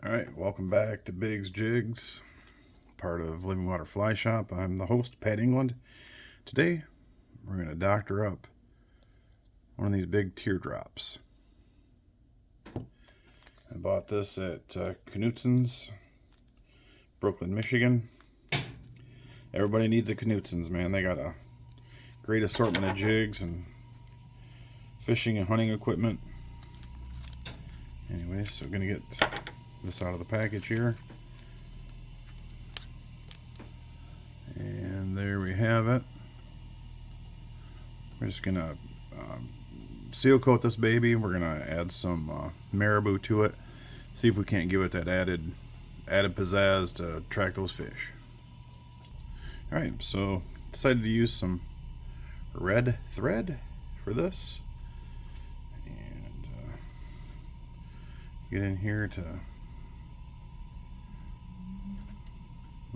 Alright, welcome back to Biggs Jigs, part of Living Water Fly Shop. I'm the host, Pat England. Today, we're going to doctor up one of these big teardrops. I bought this at Knutson's, Brooklyn, Michigan. Everybody needs a Knutson's, man. They got a great assortment of jigs and fishing and hunting equipment. Anyways, so we're going to get this out of the package here, and there we have it. We're just gonna seal coat this baby. We're gonna add some marabou to it, see if we can't give it that added pizzazz to attract those fish. Alright, so decided to use some red thread for this, and get in here to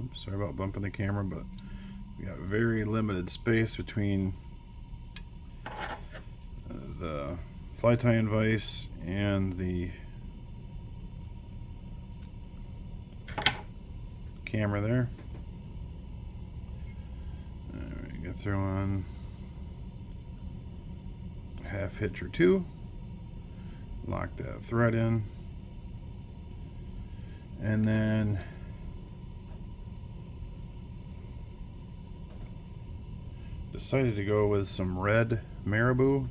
oops, sorry about bumping the camera, but we got very limited space between the fly tying vise and the camera there. Alright, gotta throw on a half hitch or two, lock that thread in, and then decided to go with some red marabou.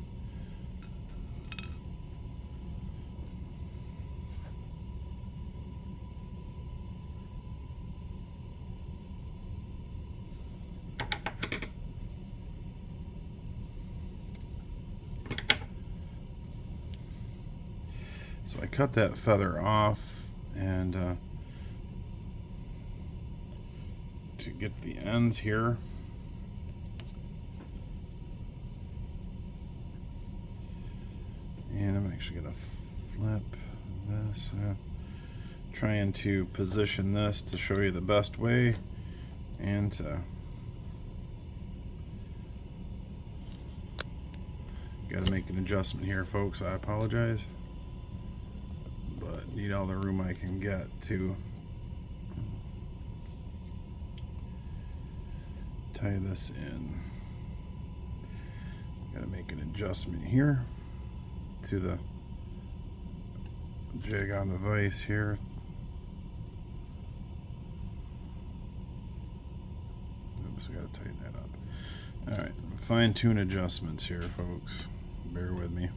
So I cut that feather off, and to get the ends here, and I'm actually going to flip this, trying to position this to show you the best way, and got to make an adjustment here, folks. I apologize, but need all the room I can get to tie this in. Got to make an adjustment here to the jig on the vise here. Oops, I gotta tighten that up. Alright, fine-tune adjustments here, folks. Bear with me.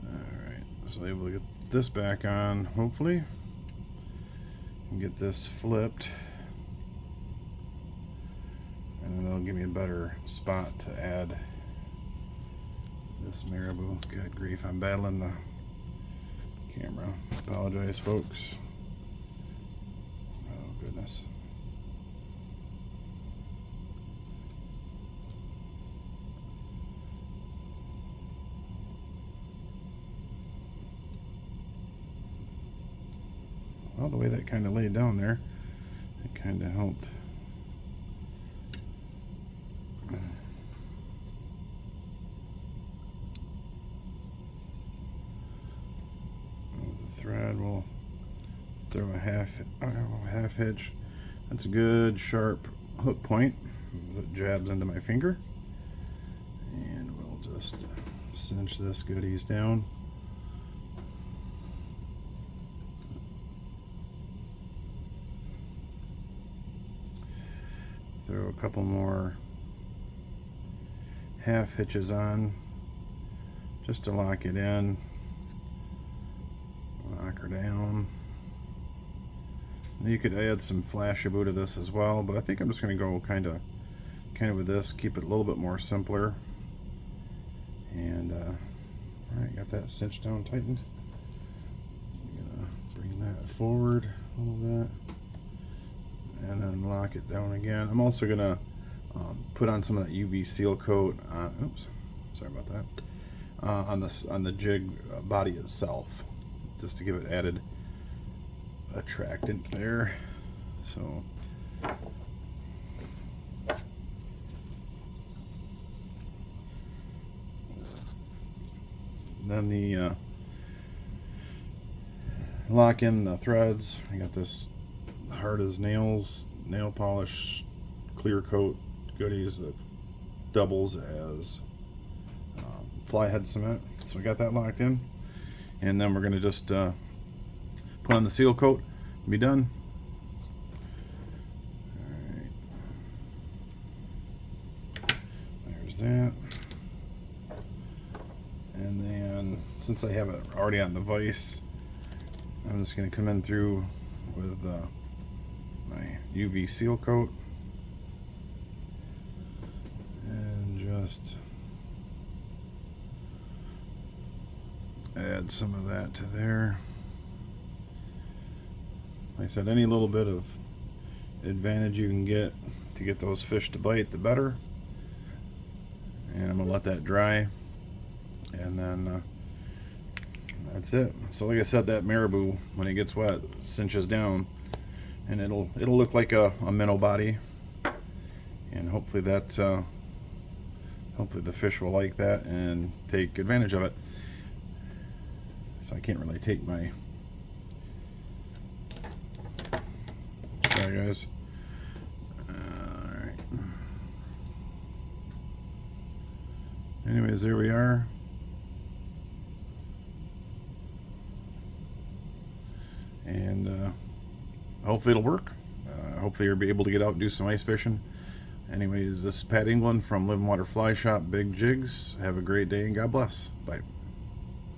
Alright, so able to get this back on, hopefully, and get this flipped, and then that'll give me a better spot to add this marabou. Good grief, I'm battling the camera. Apologize, folks. Oh, goodness. Well, the way that kind of laid down there, it kind of helped. Thread, we'll throw a half hitch. That's a good sharp hook point as it jabs into my finger, and we'll just cinch this goodies down. Throw a couple more half hitches on just to lock it in. Lock her down. You could add some flashaboo to this as well, but I think I'm just going to go kind of with this, keep it a little bit more simpler. And all right, got that cinched down, tightened. I'm gonna bring that forward a little bit, and then lock it down again. I'm also gonna put on some of that UV seal coat. Oops, sorry about that. On the jig body itself, just to give it added attractant there. So then lock in the threads. I got this hard as nails nail polish clear coat goodies that doubles as fly head cement. So we got that locked in, and then we're going to just put on the seal coat and be done. Alright, there's that. And then since I have it already on the vise, I'm just going to come in through with my UV seal coat and just add some of that to there. Like I said, any little bit of advantage you can get to get those fish to bite, the better. And I'm going to let that dry, and then that's it. So like I said, that marabou, when it gets wet, cinches down, and it'll look like a minnow body, and hopefully that hopefully the fish will like that and take advantage of it. So I can't really take my, sorry guys. Alright. Anyways, there we are. And hopefully it'll work. Hopefully you'll be able to get out and do some ice fishing. Anyways, this is Pat England from Live and Water Fly Shop, Big Jigs. Have a great day and God bless. Bye.